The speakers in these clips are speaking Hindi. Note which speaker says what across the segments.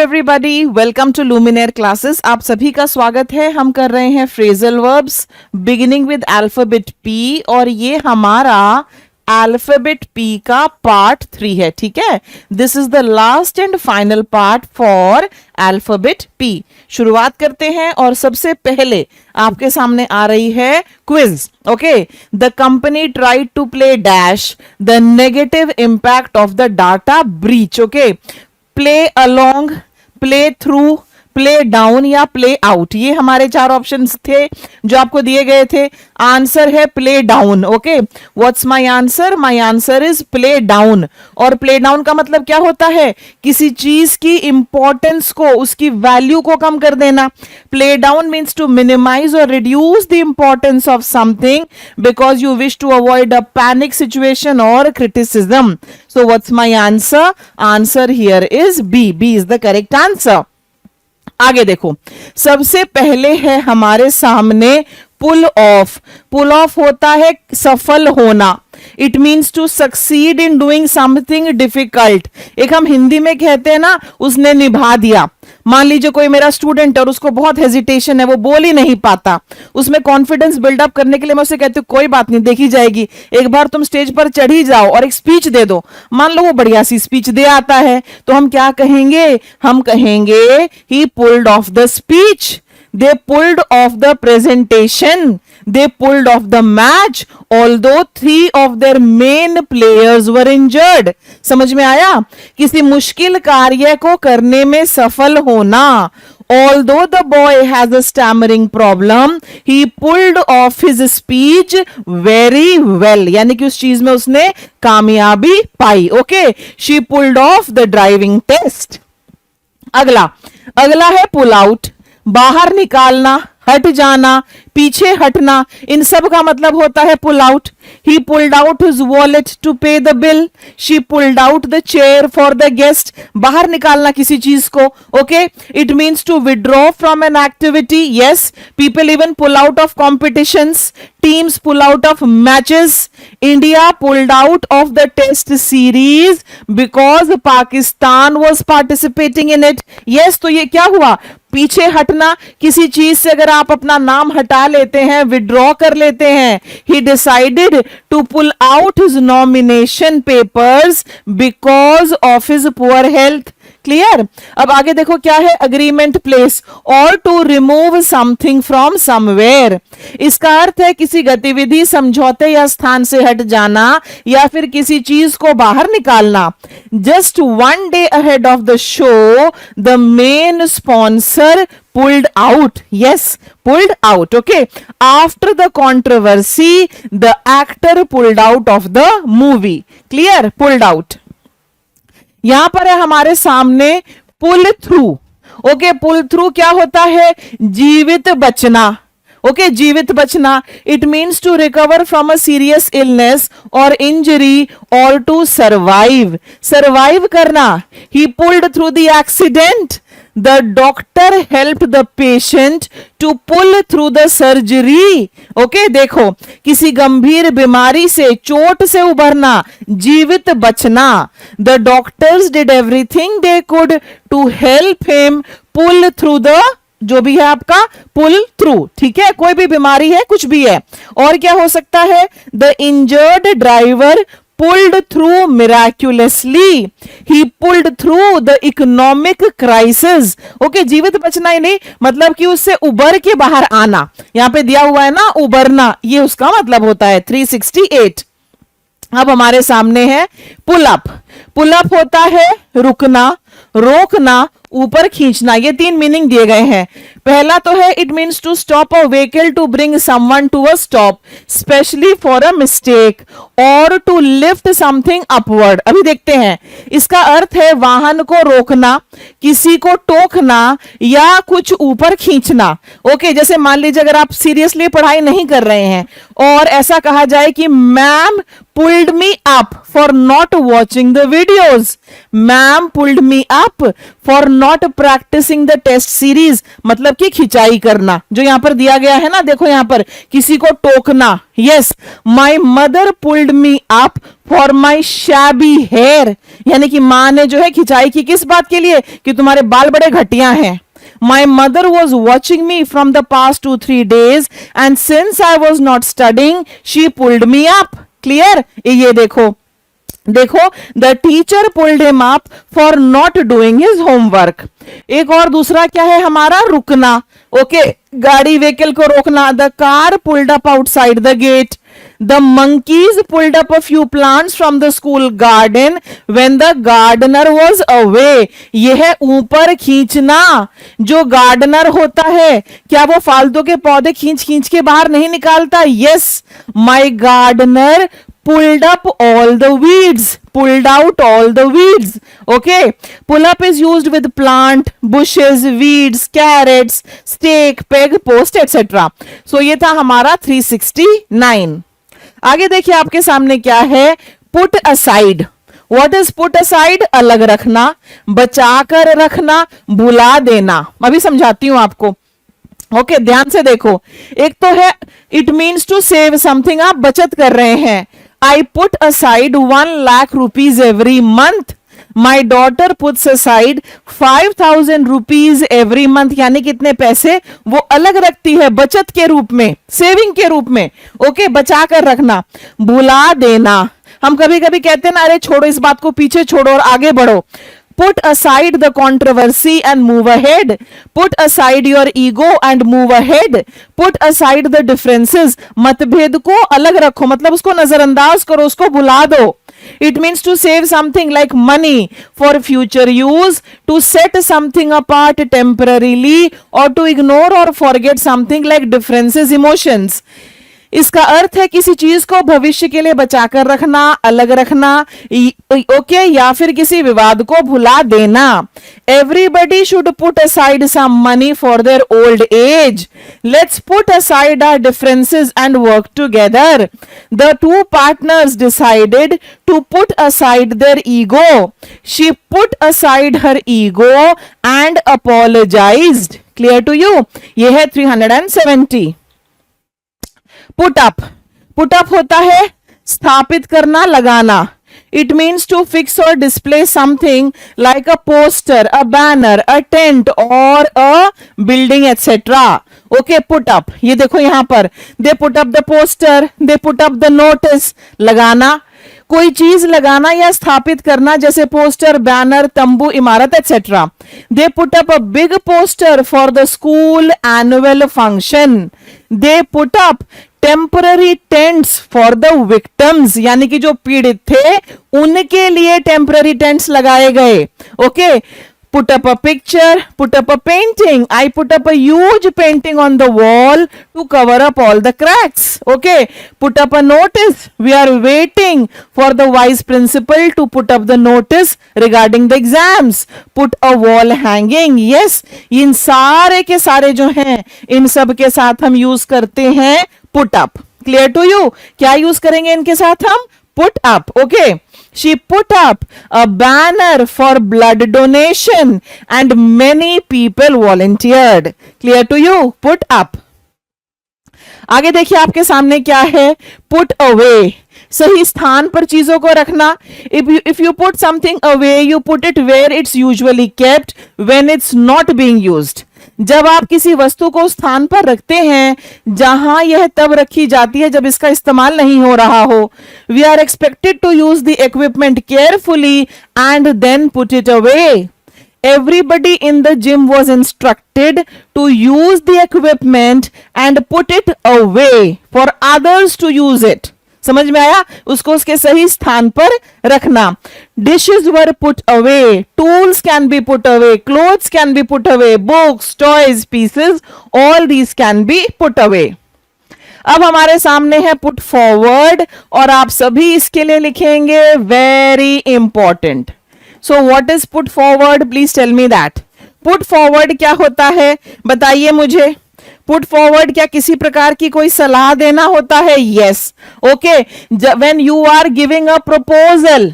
Speaker 1: Everybody, welcome to Luminaire classes. आप सभी का स्वागत है। हम कर रहे हैं phrasal verbs beginning with alphabet P और ये हमारा अल्फाबेट पी का पार्ट 3 है। ठीक है, this is the last and final part for alphabet P. शुरुआत करते हैं और सबसे पहले आपके सामने आ रही है quiz. Okay, the company tried to play dash the negative impact of the data breach. Okay, play along, play through, play down या प्ले आउट, ये हमारे 4 ऑप्शंस थे जो आपको दिए गए थे। आंसर है play down. Okay, what's my answer? My answer is play down. और प्ले डाउन का मतलब क्या होता है? किसी चीज की इंपॉर्टेंस को, उसकी वैल्यू को कम कर देना। Play down means to minimize और reduce the importance of something because you wish to avoid a panic situation और criticism. So what's my answer? Answer here is B. B is the correct answer. आगे देखो, सबसे पहले है हमारे सामने पुल ऑफ। पुल ऑफ होता है सफल होना। It means to succeed in doing something difficult. एक हम हिंदी में कहते हैं ना, उसने निभा दिया। मान लीजिए कोई मेरा स्टूडेंट है और उसको बहुत हेजिटेशन है, वो बोल ही नहीं पाता। उसमें कॉन्फिडेंस बिल्डअप करने के लिए मैं उसे कहती हूँ कोई बात नहीं, देखी जाएगी, एक बार तुम स्टेज पर चढ़ ही जाओ और एक स्पीच दे दो। मान लो वो बढ़िया सी स्पीच दे आता है, तो हम क्या कहेंगे? हम कहेंगे ही pulled off the speech, they pulled off the presentation, they pulled off the match although 3 of their main players were injured। समझ में आया? किसी मुश्किल कार्य को करने में सफल होना। Although the boy has a stammering problem, he pulled off his speech very well। यानी कि उस चीज में उसने कामयाबी पाई। Okay, she pulled off the driving test। अगला है पुल आउट, बाहर निकालना, हट जाना, पीछे हटना। इन सब का मतलब होता है pull out. He pulled out his wallet to pay the bill, she pulled out the chair for the guest. बाहर निकालना किसी चीज को। Okay, it means to withdraw from an activity. Yes, people even pull out of competitions, teams pull out of matches. India pulled out of the test series because Pakistan was participating in it. Yes, तो ये क्या हुआ? पीछे हटना। किसी चीज से अगर आप अपना नाम हटा लेते हैं, विड्रॉ कर लेते हैं। He decided to pull out his nomination papers because of his poor health. Clear? अब आगे देखो क्या है? Agreement place or to remove something from somewhere. इसका अर्थ है किसी गतिविधि, समझौते या स्थान से हट जाना या फिर किसी चीज को बाहर निकालना। Just 1 day ahead of the show, the main sponsor pulled out। Yes, pulled out। Okay, after the controversy, the actor pulled out of the movie। Clear? Pulled out। यहां पर है हमारे सामने pull through. Okay, pull through क्या होता है? जीवित बचना। ओके, जीवित बचना। It means to recover from a serious illness or injury or to survive. Survive करना। He pulled through the accident, the doctor helped the patient to pull through the surgery। Okay, देखो, किसी गंभीर बीमारी से, चोट से उबरना, जीवित बचना। The doctors did everything they could to help him pull through the, जो भी है आपका पुल थ्रू। ठीक है, कोई भी बीमारी है, कुछ भी है। और क्या हो सकता है? The injured driver pulled through miraculously, he pulled through the economic crisis। Okay, जीवित बचना ही नहीं, मतलब कि उससे उबर के बाहर आना। यहां पे दिया हुआ है ना, उबरना, ये उसका मतलब होता है। 368। अब हमारे सामने है पुल अप। पुल अप होता है रुकना, रोकना, ऊपर खींचना। ये 3 मीनिंग दिए गए हैं। पहला तो है it means to stop a vehicle to bring someone to a stop especially for a mistake or to lift something upward. अभी देखते हैं, इसका अर्थ है वाहन को रोकना, किसी को टोकना या कुछ ऊपर खींचना। ओके, जैसे मान लीजिए अगर आप सीरियसली पढ़ाई नहीं कर रहे हैं और ऐसा कहा जाए कि ma'am pulled me up for not watching the videos। Ma'am pulled me up for not practising the test series, मतलब कि खिंचाई करना, जो यहां पर दिया गया है ना, देखो यहां पर किसी को टोकना. Yes, my mother pulled me up for my shabby hair, यानी कि मां ने जो है खिंचाई की किस बात के लिए, कि तुम्हारे बाल बड़े घटिया हैं. My mother was watching me from the past 2-3 days and since I was not studying, she pulled me up. Clear? ये देखो, देखो, the teacher pulled him up for not doing his homework. एक और दूसरा क्या है हमारा, रुकना. ओके, गाड़ी व्हीकल को रोकना. The car pulled up outside the gate. The monkeys pulled up a few plants from the school garden when the gardener was away. यह है ऊपर खींचना. जो गार्डनर होता है, क्या वो फालतू के पौधे खींच खींच के बाहर नहीं निकालता? Yes, my gardener pulled up all the weeds, pulled out all the weeds. Okay, pull up is used with plant, bushes, weeds, carrots, stake, peg, post, etc. So ये था हमारा 369. आगे देखिए आपके सामने क्या है, put aside. What is put aside? अलग रखना, बचा कर रखना, भुला देना. अभी समझाती हूं आपको. ओके, ध्यान से देखो. एक तो है it means to save something, आप बचत कर रहे हैं. I put aside 1 lakh rupees every month. My daughter puts aside 5,000 rupees every month, यानी कितने पैसे वो अलग रखती है बचत के रूप में, सेविंग के रूप में. ओके, बचा कर रखना. भुला देना, हम कभी कभी कहते हैं ना, अरे छोड़ो इस बात को, पीछे छोड़ो और आगे बढ़ो. Put aside the controversy and move ahead. Put aside your ego and move ahead. Put aside the differences. मतभेद को अलग रखो, मतलब उसको नजरअंदाज करो, उसको भुला दो. It means to save something like money for future use, to set something apart temporarily, or to ignore or forget something like differences, emotions. इसका अर्थ है किसी चीज को भविष्य के लिए बचाकर रखना, अलग रखना. ओके, या फिर किसी विवाद को भुला देना. Everybody should put aside some money for their old age. Let's put aside our differences and work together. The two partners decided to put aside their ego. She put aside her ego and apologised. Clear to you? यह है 370. Put up. पुट अप होता है स्थापित करना, लगाना. इट मीन्स टू फिक्स और display something like a poster, a banner, a tent और a building etcetera. Okay, put up. ये देखो यहां पर, they put up the poster, they put up the notice, लगाना. कोई चीज लगाना या स्थापित करना, जैसे पोस्टर, बैनर, तंबू, इमारत etcetera. They put up a big poster for the school annual function. They put up temporary tents for the victims, यानी कि जो पीड़ित थे उनके लिए टेम्पररी टेंट्स लगाए गए. Okay, put up a picture, put up a painting. I put up a huge painting on the wall to cover up all the cracks. Okay, put up a notice. We are waiting for the vice principal to put up the notice regarding the exams. Put a wall hanging. Yes, इन सारे के सारे जो हैं, इन सब के साथ हम यूज करते हैं put up. Clear to you? क्या यूज करेंगे इनके साथ हम? Put up. Okay. She put up a banner for blood donation and many people volunteered. Clear to you? Put up. आगे देखिए आपके सामने क्या है, put away. सही स्थान पर चीजों को रखना. If you put something away, you put it where it's usually kept when it's not being used. जब आप किसी वस्तु को स्थान पर रखते हैं जहां यह तब रखी जाती है जब इसका इस्तेमाल नहीं हो रहा हो. We are expected to use the equipment carefully and then put it away. Everybody in the gym was instructed to use the equipment and put it away for others to use it. समझ में आया? उसको उसके सही स्थान पर रखना. Dishes were put away. Tools can be put away. Clothes can be put away. Books, toys, pieces, all these can be put away. अब हमारे सामने है put forward और आप सभी इसके लिए लिखेंगे very important. So what is put forward? Please tell me that. Put forward क्या होता है? बताइए मुझे. पुट फॉरवर्ड क्या किसी प्रकार की कोई सलाह देना होता है? Yes. Okay, when you are giving a proposal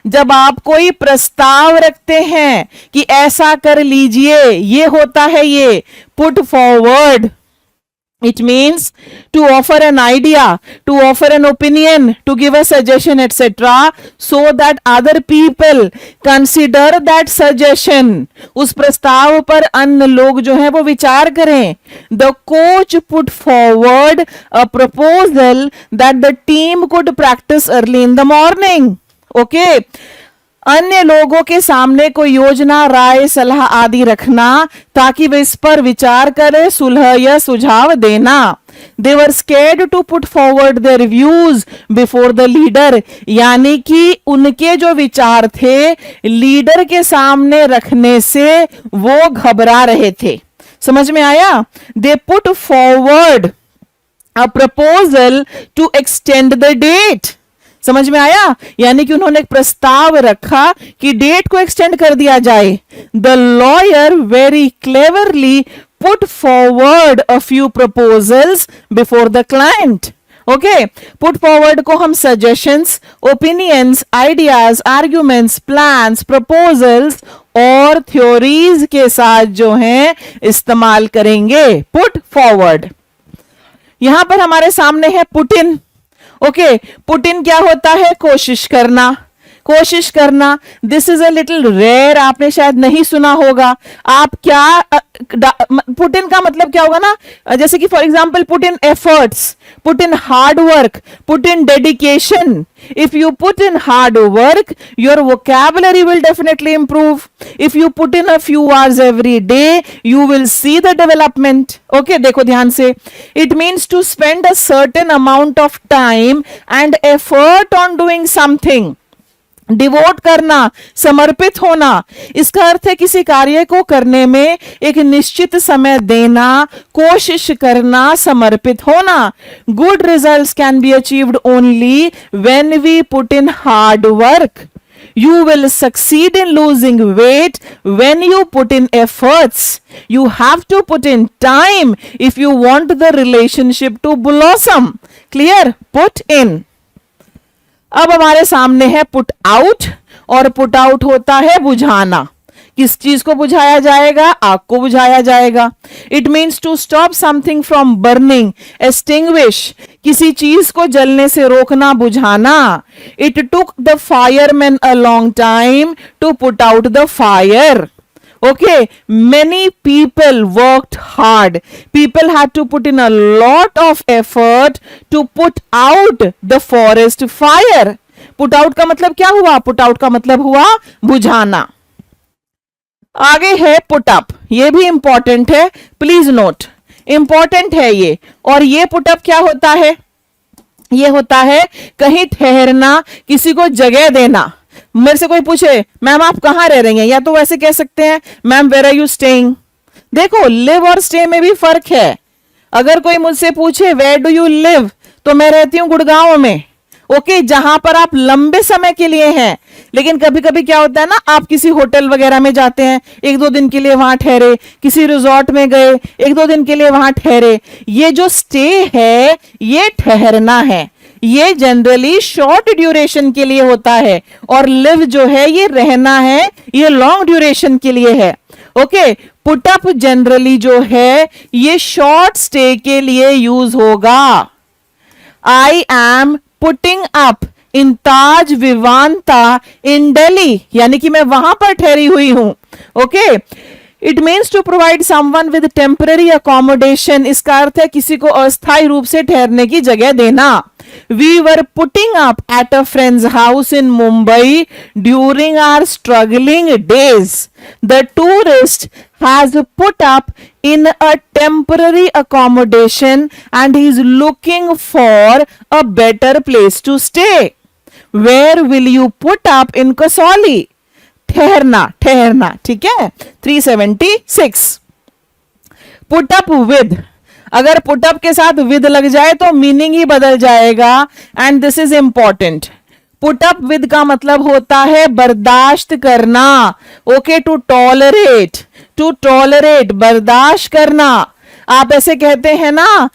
Speaker 1: जब आप कोई प्रस्ताव रखते हैं कि ऐसा कर लीजिए, ये होता है ये put forward. It means to offer an idea, to offer an opinion, to give a suggestion, etc. so that other people consider that suggestion. उस प्रस्ताव पर अन्य लोग जो हैं वो विचार करें. The coach put forward a proposal that the team could practice early in the morning. Okay. अन्य लोगों के सामने कोई योजना, राय, सलाह आदि रखना ताकि वे इस पर विचार करें, सुलह या सुझाव देना. They were scared to put forward their views before the leader. यानी कि उनके जो विचार थे लीडर के सामने रखने से वो घबरा रहे थे. समझ में आया? They put forward a proposal to extend the date. समझ में आया? यानी कि उन्होंने एक प्रस्ताव रखा कि डेट को एक्सटेंड कर दिया जाए. The lawyer very cleverly put forward a few proposals before the client. Okay, put forward को हम suggestions, opinions, ideas, arguments, plans, proposals और थ्योरीज के साथ जो है इस्तेमाल करेंगे. Put forward. यहां पर हमारे सामने है put in. Okay, put in क्या होता है? कोशिश करना. कोशिश करना. This is a little rare, आपने शायद नहीं सुना होगा. आप क्या पुट इन का मतलब क्या होगा ना, जैसे कि for example put in efforts, put in hard work, put in dedication. If you put in hard work, your vocabulary will definitely improve. If you put in a few hours every day, you will see the development. Okay, देखो ध्यान से. It means to spend a certain amount of time and effort on doing something. Devote करना, समर्पित होना. इसका अर्थ है किसी कार्य को करने में एक निश्चित समय देना, कोशिश करना, समर्पित होना. Good results can be achieved only when we put in hard work. You will succeed in losing weight when you put in efforts. You have to put in time if you want the relationship to blossom. Clear? Put in. अब हमारे सामने है पुट आउट, और पुट आउट होता है बुझाना. किस चीज को बुझाया जाएगा? आग को बुझाया जाएगा. It means to stop something from burning, extinguish. किसी चीज को जलने से रोकना, बुझाना. It took the fireman a long time to put out the fire. Okay, many people worked hard. People had to put in a lot of effort to put out the forest fire. Put out का मतलब क्या हुआ? Put out का मतलब हुआ बुझाना. आगे है put up. ये भी इंपॉर्टेंट है, प्लीज नोट. इंपॉर्टेंट है ये. और ये पुट अप क्या होता है? ये होता है कहीं ठहरना, किसी को जगह देना. मेरे से कोई पूछे मैम आप कहां रह रही हैं, या तो वैसे कह सकते हैं ma'am where are you staying. देखो, लिव और स्टे में भी फर्क है. अगर कोई मुझसे पूछे वेयर डू यू लिव, तो मैं रहती हूं गुड़गांव में. ओके, जहां पर आप लंबे समय के लिए हैं. लेकिन कभी कभी क्या होता है ना, आप किसी होटल वगैरह में जाते हैं, एक दो दिन के लिए वहां ठहरे, किसी रिजॉर्ट में गए, एक दो दिन के लिए वहां ठहरे. ये जो स्टे है ये ठहरना है. ये जनरली शॉर्ट ड्यूरेशन के लिए होता है, और लिव जो है ये रहना है, ये लॉन्ग ड्यूरेशन के लिए है. ओके, पुटअप जनरली जो है ये शॉर्ट स्टे के लिए यूज होगा. I am putting up in Taj Vivanta in Delhi, यानी कि मैं वहां पर ठहरी हुई हूं. Okay, it means to provide someone with temporary accommodation. इसका अर्थ है किसी को अस्थायी रूप से ठहरने की जगह देना. We were putting up at a friend's house in Mumbai during our struggling days. The tourist has put up in a temporary accommodation and he is looking for a better place to stay. Where will you put up in Kasauli? ठहरना, ठहरना. ठीक है. 376. Put up with. अगर पुटअप के साथ विद लग जाए तो मीनिंग ही बदल जाएगा. And this is important. Put up with का मतलब होता है बर्दाश्त करना. Okay, to tolerate. To tolerate, बर्दाश्त करना. आप ऐसे कहते हैं ना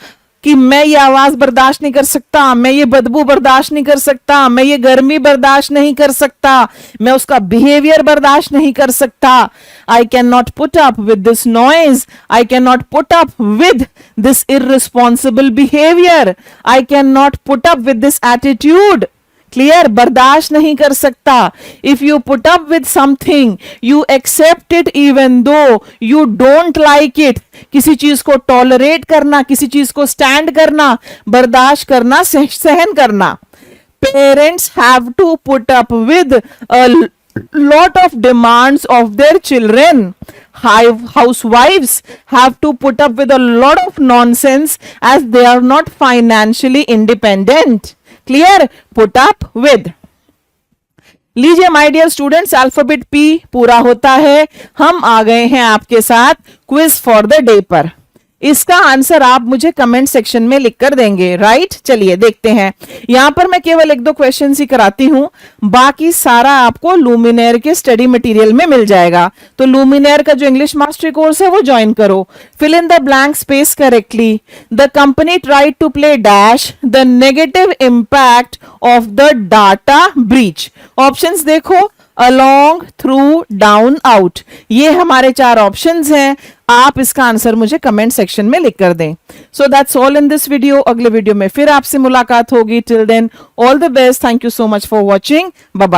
Speaker 1: कि मैं ये आवाज बर्दाश्त नहीं कर सकता, मैं ये बदबू बर्दाश्त नहीं कर सकता, मैं ये गर्मी बर्दाश्त नहीं कर सकता, मैं उसका बिहेवियर बर्दाश्त नहीं कर सकता. I can not put up with this noise, I can not put up with this irresponsible behaviour, I can not put up with this attitude. Clear? बर्दाश्त नहीं कर सकता. If you put up with something, you accept it even though you don't like it. किसी चीज को टॉलरेट करना, किसी चीज को स्टैंड करना, बर्दाश्त करना, सहन करना. Parents have to put up with a lot of demands of their children. Housewives have to put up with a lot of nonsense as they are not financially independent. Clear? Put up with. लीजिए my dear students, alphabet P पूरा होता है. हम आ गए हैं आपके साथ क्विज फॉर द डे पर. इसका आंसर आप मुझे कमेंट सेक्शन में लिखकर देंगे. राइट? चलिए देखते हैं. यहां पर मैं केवल 1-2 क्वेश्चन ही कराती हूं, बाकी सारा आपको लुमिनेयर के स्टडी मटेरियल में मिल जाएगा. तो लुमिनेयर का जो इंग्लिश मास्टरी कोर्स है वो ज्वाइन करो. Fill in the blank space correctly. The company tried to play dash the negative impact of the data breach. Options देखो, अलोंग, थ्रू, डाउन, आउट. ये हमारे 4 ऑप्शंस हैं. आप इसका आंसर मुझे कमेंट सेक्शन में लिख कर दें. So that's all in this video. अगले वीडियो में फिर आपसे मुलाकात होगी. Till then all the best. Thank you so much for watching. Bye bye.